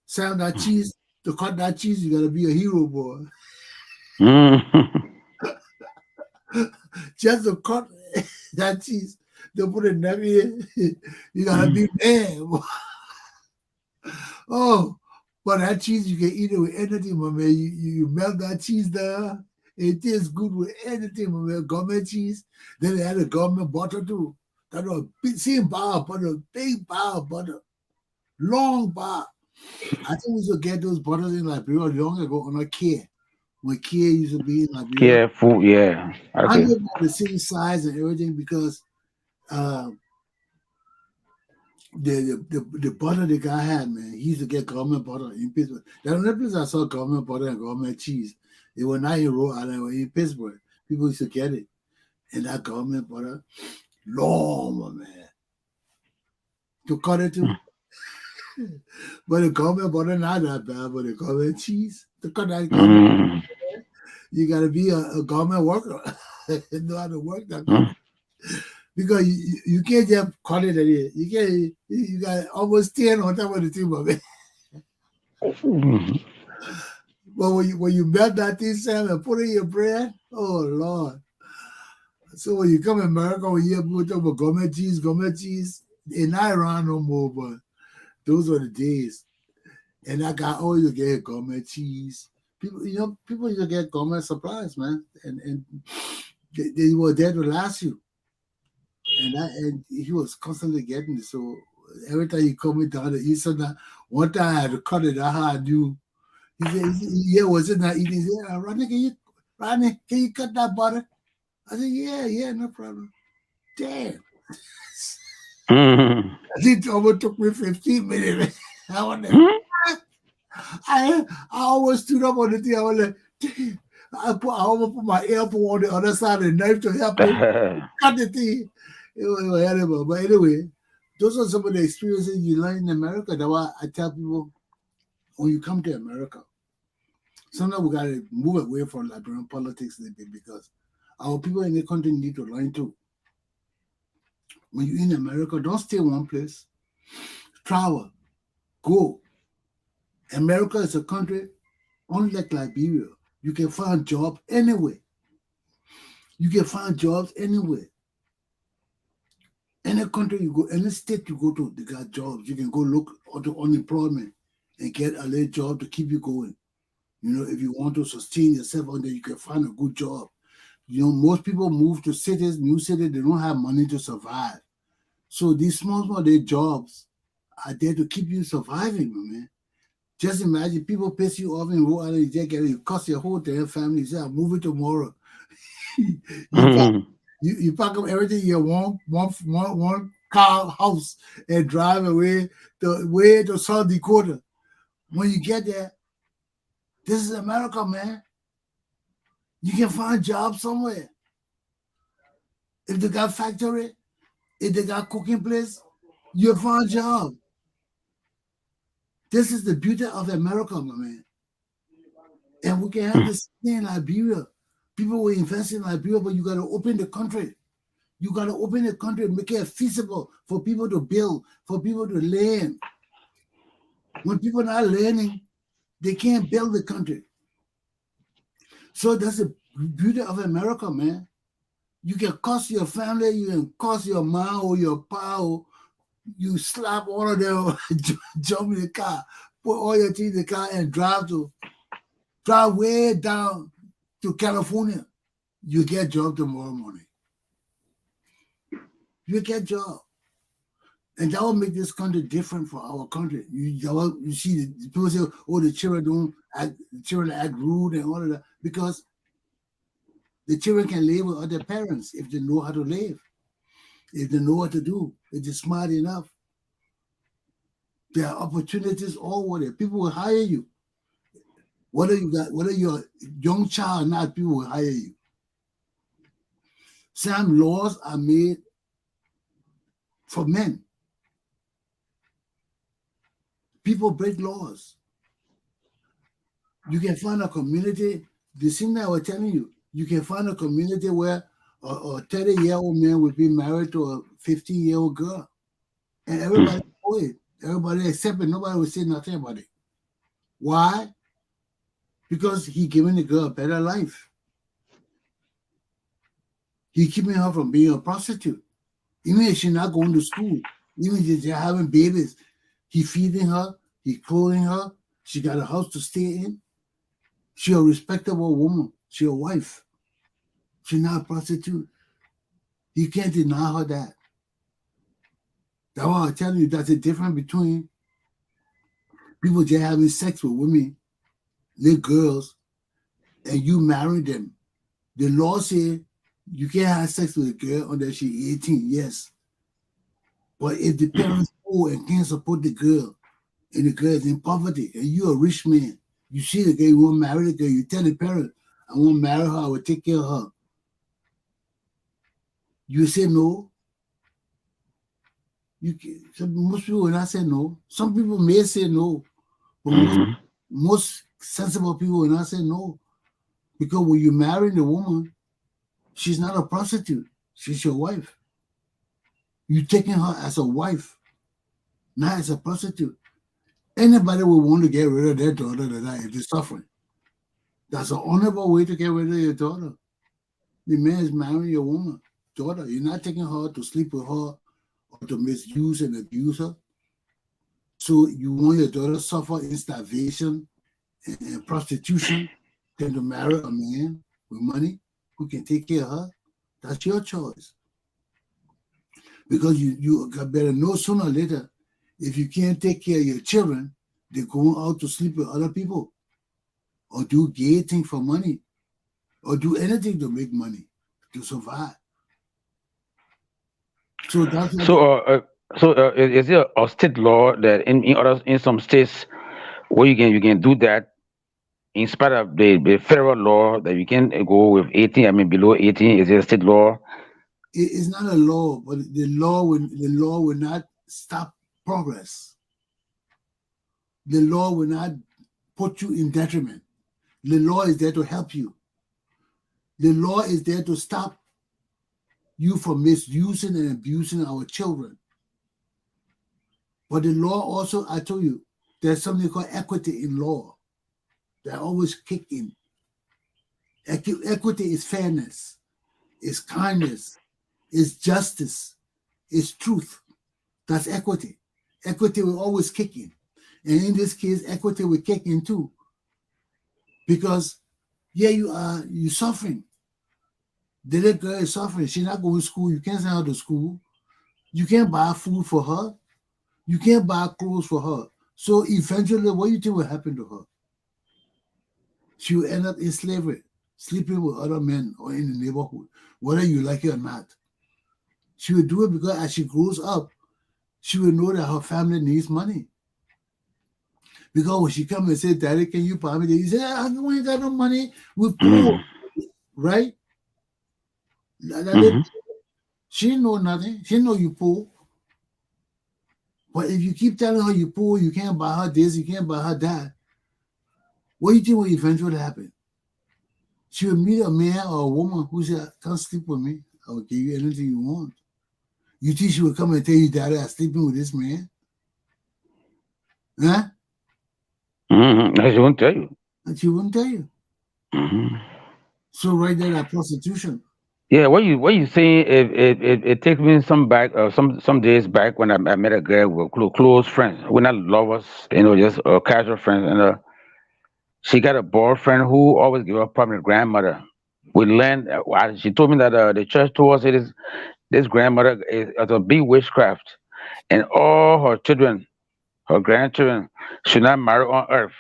Sam, that cheese, to cut that cheese, you gotta be a hero, boy. Just to cut that cheese, to put it in here, you gotta be man. Oh, but that cheese, you can eat it with anything, my man. You melt that cheese down. It tastes good with anything, my man. Government cheese. Then they had a government butter too. That was a big, same bar of butter, big bar of butter, long bar. I think we used to get those butters in Liberia long ago on a Kia. When Kia used to be in Liberia. Yeah, food, yeah. I Okay. know about the city size and everything because the butter the guy had, man, he used to get government butter in Pittsburgh. The only place I saw government butter and government cheese, it was not in Rhode Island, it was in Pittsburgh. People used to get it. And that government butter, long, man. To cut it too. But the government butter not that bad, but the government cheese, to cut that government you gotta be a government worker. Know how to work that government. Because you can't just cut it at it. You can't. You got almost 10 on top of the thing, man. But when you melt that thing, Sam, and put it in your bread, oh Lord. So when you come to America, when you put up with gourmet cheese, they're not around no more, but those were the days. And I got always get gourmet cheese. People used to get gourmet supplies, man. And they were there to last you. And he was constantly getting it. So every time he come down the east side, one time I had to cut it. That's how I knew. He said, yeah, was it not eating? He said, Rodney, can you cut that butter? I said, yeah, no problem. Damn. It almost took me 15 minutes. I was like, I almost stood up on the thing. I was like, damn. I almost put my elbow on the other side of the knife to help me cut the thing. It was terrible. But anyway, those are some of the experiences you learn in America. That's why I tell people, when you come to America, sometimes we got to move away from Liberian politics a little bit because our people in the country need to learn too. When you're in America, don't stay in one place. Travel. Go. America is a country unlike Liberia. You can find jobs anywhere. You can find jobs anywhere. Any country you go, any state you go to, they got jobs. You can go look to unemployment and get a little job to keep you going. If you want to sustain yourself on there, you can find a good job. Most people move to cities, new cities, they don't have money to survive. So these small day jobs are there to keep you surviving, man. Just imagine people piss you off and roll out of your jacket, you cost your whole damn family. You say, I'm moving tomorrow. You pack up everything you want, one car house and drive away to South Dakota. When you get there, this is America, man. You can find jobs somewhere. If they got factory, if they got cooking place, you'll find job. This is the beauty of America, my man. And we can have this thing in Liberia. People will invest in Liberia, but you got to open the country. You got to open the country and make it feasible for people to build, for people to learn. When people are not learning, they can't build the country. So that's the beauty of America, man. You can cost your family, you can cost your mom or your pa, or you slap all of them, jump in the car, put all your things in the car and drive way down to California. You get job tomorrow morning. You get job. And that will make this country different for our country. You see, the people say, oh, the children act rude and all of that, because the children can live with other parents if they know how to live, if they know what to do, if they're smart enough. There are opportunities all over there. People will hire you. Whether you're a young child or not, people will hire you. Some laws are made for men. People break laws. You can find a community, the thing that I was telling you, you can find a community where a 30-year-old man would be married to a 15-year-old girl. And everybody know it. Everybody accept it. Nobody will say nothing about it. Why? Because he giving the girl a better life. He keeping her from being a prostitute. Even if she's not going to school, even if they're having babies, he feeding her, he clothing her, she got a house to stay in. She's a respectable woman. She's a wife. She's not a prostitute. You can't deny her that. That's why I'm telling you, that's the difference between people just having sex with women, little girls, and you marry them. The law says you can't have sex with a girl until she's 18, yes. But if the parents poor and can't support the girl, and the girl is in poverty, and you're a rich man, you see the girl, you want to marry the girl, you tell the parent, I won't marry her, I will take care of her. You say no. Most people will not say no. Some people may say no, but most sensible people will not say no. Because when you marry the woman, she's not a prostitute. She's your wife. You're taking her as a wife, not as a prostitute. Anybody will want to get rid of their daughter if they're suffering. That's an honorable way to get rid of your daughter. The man is marrying your woman, daughter. You're not taking her to sleep with her or to misuse and abuse her. So you want your daughter to suffer in starvation and prostitution than to marry a man with money who can take care of her? That's your choice. Because you better know sooner or later, if you can't take care of your children, they're going out to sleep with other people or do gay things for money or do anything to make money to survive. So that's Is there a state law that in some states where you can do that in spite of the federal law that you can go with 18? I mean below 18. Is there a state law? it's not a law, but the law will not stop progress. The law will not put you in detriment. The law is there to help you. The law is there to stop you from misusing and abusing our children. But the law also, I told you, there's something called equity in law that always kick in. Equity is fairness, is kindness, is justice, is truth. That's equity. Equity will always kick in. And in this case, equity will kick in too. Because you're suffering. The little girl is suffering. She's not going to school. You can't send her to school. You can't buy food for her. You can't buy clothes for her. So eventually, what do you think will happen to her? She will end up in slavery, sleeping with other men or in the neighborhood, whether you like it or not. She will do it because as she grows up, she will know that her family needs money. Because when she comes and says, Daddy, can you buy me this? You say, I don't got no money. We're poor, right? She know nothing. She know you poor. But if you keep telling her you poor, you can't buy her this, you can't buy her that, what do you think will eventually happen? She will meet a man or a woman who said, come sleep with me. I will give you anything you want. You think she will come and tell you, Daddy, I'm sleeping with this man? Huh? She won't tell you. And she wouldn't tell you. So right there, that prostitution. Yeah, what you saying? It takes me some days back when I met a girl with close friends. We're not lovers, just casual friends, and she got a boyfriend who always give her permanent grandmother. We learned. She told me that the church told us this grandmother is a big witchcraft, and all her children, her grandchildren, should not marry on earth.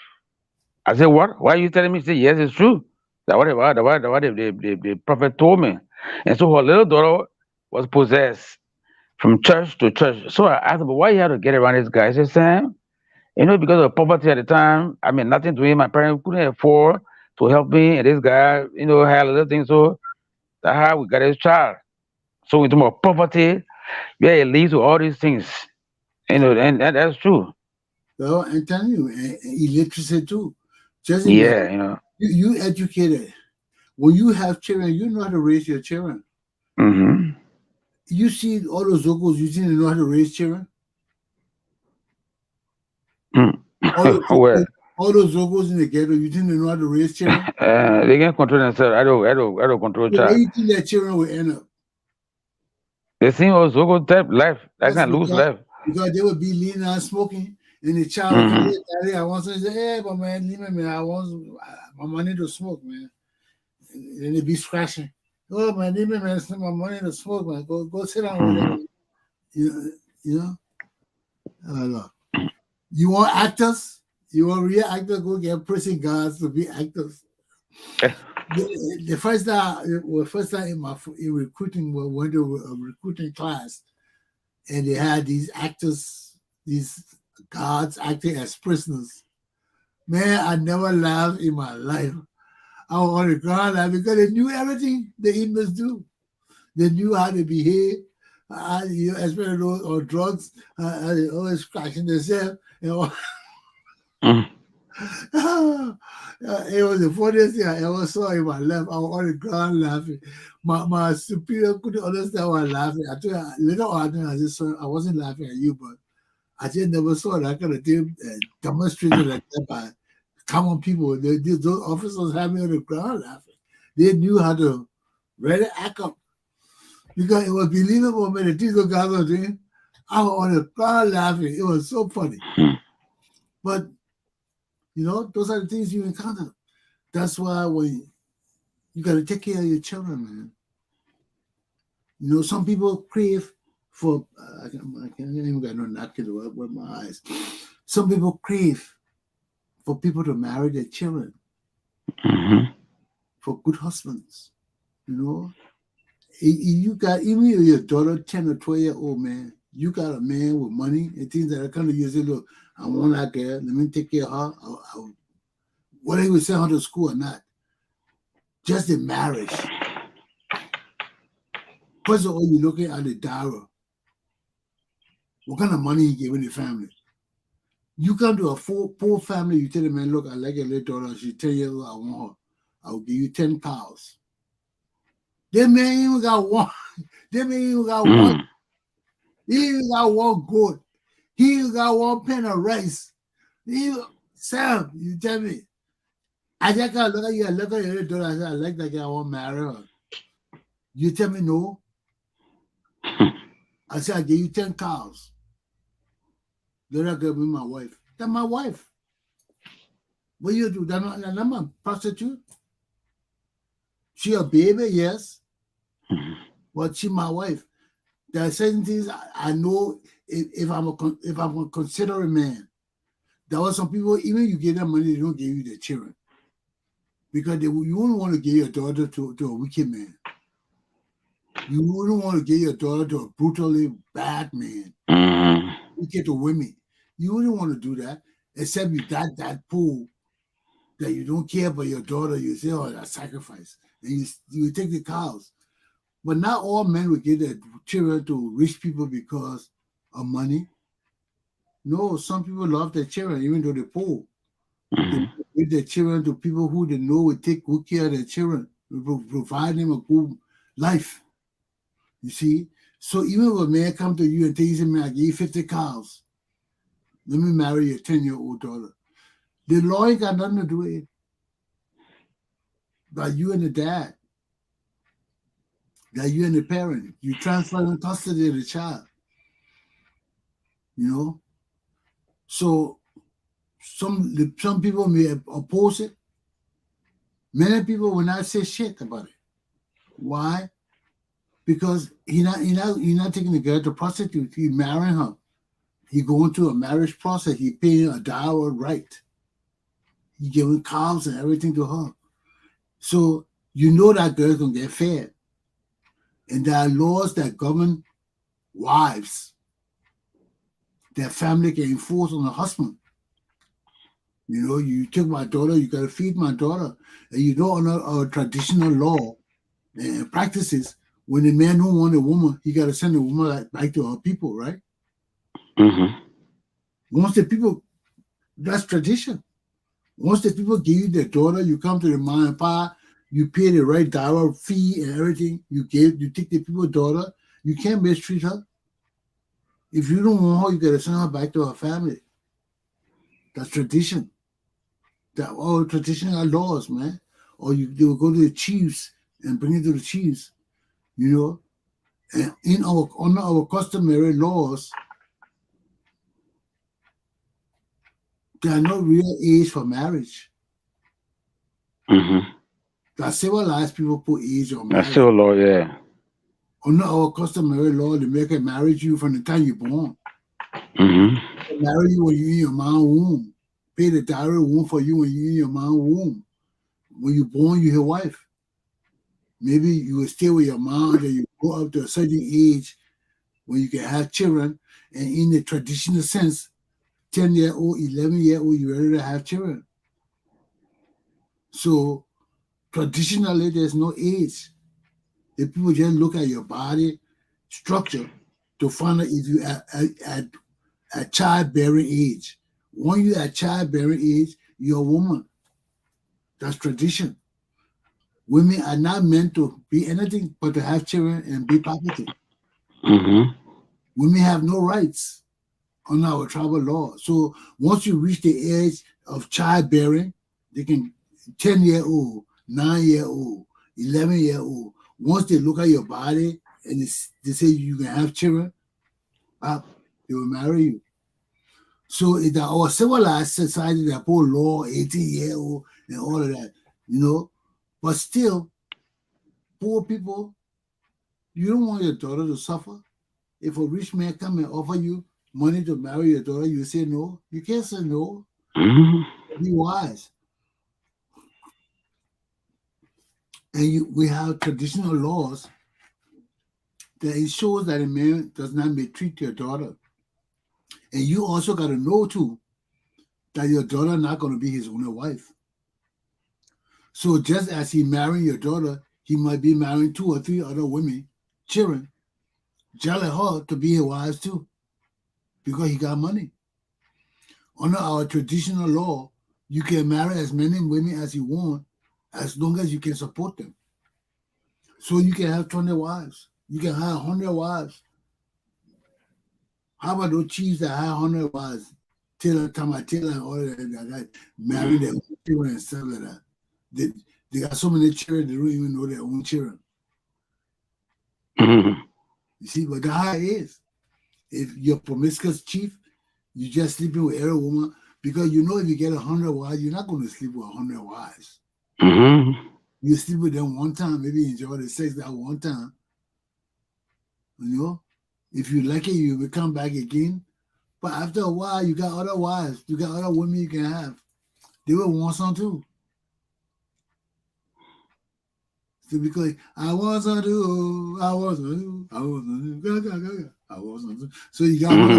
I said, what? Why are you telling me? She said, yes, it's true. That what the prophet told me. And so her little daughter was possessed from church to church. So I asked her, but why you have to get around this guy? She said, Sam, because of poverty at the time, I mean, nothing to him. My parents couldn't afford to help me. And this guy, had a little thing. So that's how we got his child. So in terms of poverty, yeah, it leads to all these things. And that's true. Well, I'm telling you, and illiteracy too. Just Yeah, imagine, you educated. When you have children, you know how to raise your children. Mm-hmm. You see all those locals, you think they know how to raise children? Well, All those locals in the ghetto, you think they know how to raise children? they can control themselves. I don't control So where child. you think their children will end up? They seem also good type life. I That's can lose life. because they would be leaning out smoking, and the child would come here, Daddy, I want something. Say, hey, but man, leave me, man. I want my money to smoke, man. And then they be scratching. Oh, man, leave me, man. It's not my money to smoke, man. Go sit down with them. You know? I don't know. You want actors? You want real actors? Go get prison guards to be actors. The first time in recruiting, we went to a recruiting class, and they had these actors, these guards acting as prisoners. Man, I never laughed in my life. I was on the ground laughing because they knew everything the inmates do. They knew how to behave, especially those on drugs, they always scratching themselves. It was the funniest thing I ever saw in my life. I was on the ground laughing. My superior couldn't understand why I was laughing. I told her, later on, I just saw, I wasn't laughing at you, but I just never saw that kind of thing demonstrated like that by common people. Those officers had me on the ground laughing. They knew how to really act up because it was believable. Man, the things those guys were doing, I was on the ground laughing. It was so funny. But those are the things you encounter. That's why when you got to take care of your children, man. Some people crave for. I can't even got no napkin to wipe my eyes. Some people crave for people to marry their children, for good husbands. You got, even if your daughter 10 or 12-year-old, man, you got a man with money and things that are kind of you say, look, I want that girl. Let me take care of her. Whether he would send her to school or not. Just the marriage. First of all, you're looking at the dowry. What kind of money he giving the family? You come to a poor family, you tell the man, look, I like your little daughter. She's 10 years old. I want her. I'll give you 10 cows. That man even got one. That man even got one. He even got one goat. He even got one pen of rice. Sam, you tell me. I just gotta look at you. I look at your little daughter. I said, I like that guy. I want to marry her. You tell me no. I said, I give you 10 cows. Let her girl be my wife. That's my wife. What you do? That's not my prostitute. She a baby, yes. But she my wife. There are certain things I know if I'm a considerate man. There are some people, even you give them money, they don't give you their children. Because you wouldn't want to give your daughter to a wicked man. You wouldn't want to give your daughter to a brutally bad man. Wicked to women. You wouldn't want to do that, except you got that pool that you don't care about your daughter. You say, oh, that's sacrifice. And you take the cows. But not all men will give their children to rich people because of money. No, some people love their children, even though they're poor. They give their children to people who they know will take good care of their children, will provide them a good life. You see? So even if a man come to you and tell you, man, I give you 50 cows. Let me marry your 10-year-old daughter. The law ain't got nothing to do with it. But you and the dad. That you and the parent. You transfer the custody of the child. So some people may oppose it. Many people will not say shit about it. Why? Because he's not taking the girl to prostitute. He's marrying her. He going through a marriage process. He paying a dowry right. He giving cows and everything to her. So that girl's gonna get fed. And there are laws that govern wives. Their family can enforce on the husband. You took my daughter, you gotta feed my daughter. And under our traditional law and practices, when the man don't want a woman, he gotta send the woman back to her people, right? Once the people, that's tradition. Once the people give you their daughter, you come to the mom and pa, you pay the right dowry fee and everything. You take the people's daughter. You can't mistreat her. If you don't want her, you gotta send her back to her family. That's tradition. That all traditional laws, man. Or they will go to the chiefs and bring it to the chiefs. And under our customary laws, there are no real age for marriage. That civilized people put age on marriage. That's civil law, yeah. Under our customary law, they make it marry you from the time you're born. They marry you when you're in your mom's womb. Pay the dowry womb for you when you're in your mom's womb. When you're born, you're her wife. Maybe you will stay with your mom until you go up to a certain age when you can have children. And in the traditional sense, 10-year-old, 11-year-old, you're ready to have children. So traditionally, there's no age. The people just look at your body structure to find out if you at childbearing age. When you're at childbearing age, you're a woman. That's tradition. Women are not meant to be anything but to have children and be property. Women have no rights under our tribal law. So once you reach the age of childbearing, They can 10-year-old, 9-year-old, 11-year-old. Once they look at your body and they say you can have children, they will marry you. So in our civilized society, they put law, 18-year-old, and all of that, But still, poor people, you don't want your daughter to suffer. If a rich man come and offer you money to marry your daughter, you say no. You can't say no. Be wise. And we have traditional laws that it shows that a man does not mistreat your daughter. And you also got to know too that your daughter not going to be his only wife. So just as he married your daughter, he might be marrying 2 or 3 other women, children, jealous her to be his wives too, because he got money. Under our traditional law, you can marry as many women as you want, as long as you can support them. So you can have 20 wives. You can have 100 wives. How about those chiefs that have 100 wives? Taylor, and all that marry their own children and stuff like that. They got so many children, they don't even know their own children. You see, but that's how it is. If you're a promiscuous chief, you're just sleeping with every woman, because if you get 100 wives, you're not going to sleep with 100 wives. You sleep with them one time, maybe enjoy the sex that one time. If you like it, you will come back again. But after a while, you got other wives, you got other women you can have. They will want some too. So because I want some too, I want some too. So you got 100. I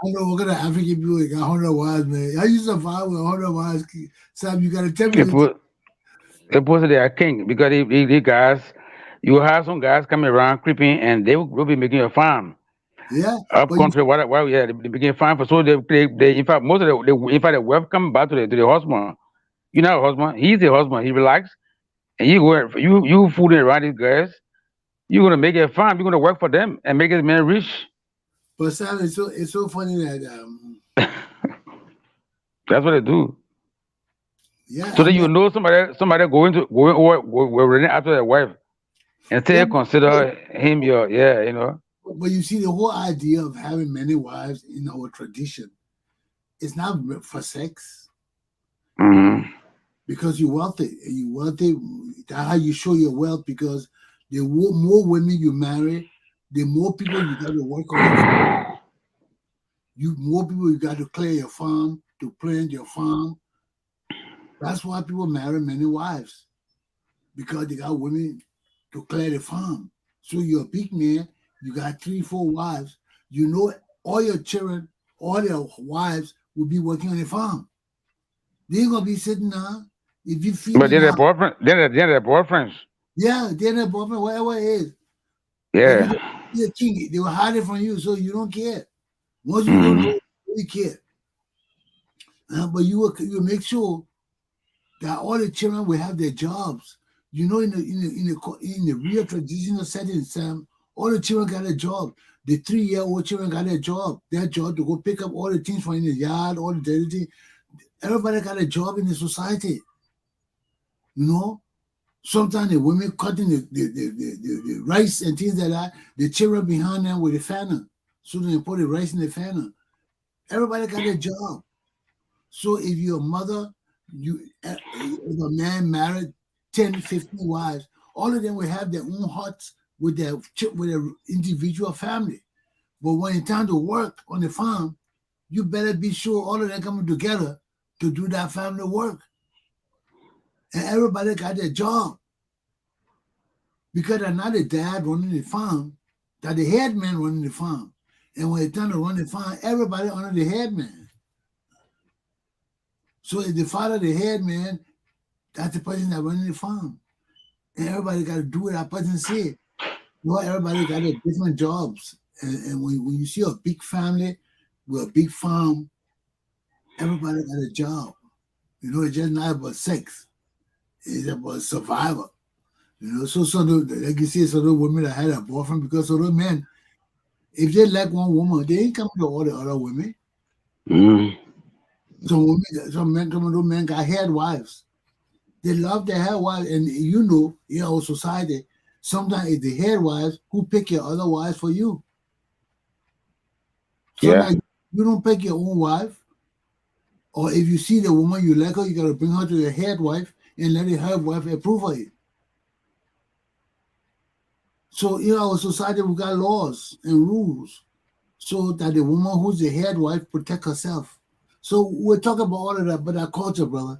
know what kind of African people got 100 wives, man. I used to survive with 100 wives. Sam, you got to tell me. They posted they are king because the guys, you have some guys coming around creeping and they will be making a farm. Yeah. Up country, they begin farm for so they in fact most of the wife come back to the husband. You know husband, he's the husband, he relax and you fooling around these guys, you're gonna make a farm, you're gonna work for them and make this man rich. But Sam, it's so funny that That's what they do. yeah. So then somebody go running after their wife and still consider him your But you see, the whole idea of having many wives in our tradition is not for sex. Because you're wealthy. And you're wealthy, that's how you show your wealth, because the more women you marry, the more people you got to work on. More people you got to clear your farm, to plant your farm. That's why people marry many wives, because they got women to clear the farm. So you're a big man, you got 3, 4 wives. All your children, all their wives will be working on the farm. They ain't gonna be sitting down. If you feed but them, they're their boyfriends. yeah, they're their boyfriend, whatever it is. Yeah. You're a king. They will hide it from you, so you don't care. Once you don't know, you care. But you will make sure that all the children will have their jobs. In the real traditional setting, Sam, all the children got a job. The 3-year-old children got a job. Their job to go pick up all the things from in the yard, all the dirty things. Everybody got a job in the society. Sometimes the women cutting the rice and things like that, the children behind them with the fanner. So they put the rice in the fanner. Everybody got a job. So if you're a mother, if a man married 10, 15 wives, all of them will have their own huts with their individual family. But when it's time to work on the farm, you better be sure all of them coming together to do that family work. And everybody got their job. Because they're not the dad running the farm, they're the head man running the farm. And when it's time to run the farm, everybody under the head man. So if the father, the head man, that's the person that running the farm. And everybody got to do what that person said. Everybody got their different jobs. And when you see a big family with a big farm, everybody got a job. It's just not about sex. It's about survival. So like you see, some of the women that had a boyfriend, because some of the men, if they like one woman, they ain't coming to all the other women. Some men got head wives. They love their head wives, and you know, in our society, sometimes it's the head wives who pick your other wives for you. Yeah. Sometimes you don't pick your own wife, or if you see the woman you like her, you gotta bring her to your head wife and let the head wife approve of it. So in our society, we got laws and rules so that the woman who's the head wife protect herself. So we're talking about all of that, but our culture, brother.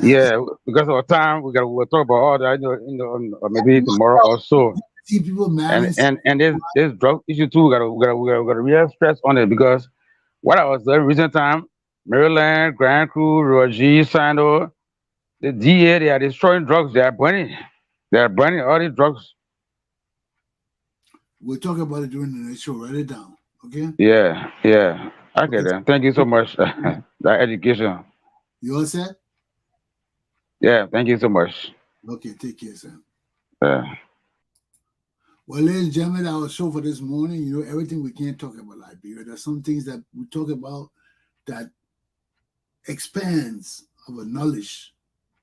Yeah, because of time, we'll talk about all that, maybe tomorrow or so. See people And marrying. and and there's drug issue too. We gotta real stress on it because what I was doing recent time, Maryland, Grand Crew, Roger, Sando, the DA, they are destroying drugs. They are burning all these drugs. We'll talk about it during the next show. Write it down, okay? Yeah, yeah. Okay Okay. then. Thank you so much. That education. You all set? Yeah, thank you so much. Okay, take care, sir. Yeah. Well, ladies and gentlemen, our show for this morning, you know, everything we can't talk about Liberia. There's some things that we talk about that expands our knowledge,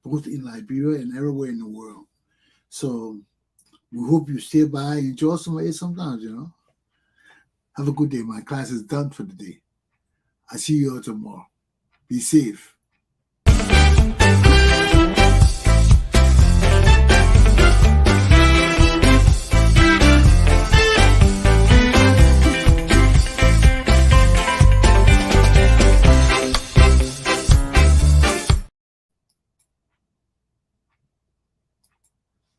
both in Liberia and everywhere in the world. So we hope you stay by, enjoy some of it sometimes, you know. Have a good day. My class is done for the day. I see you all tomorrow. Be safe.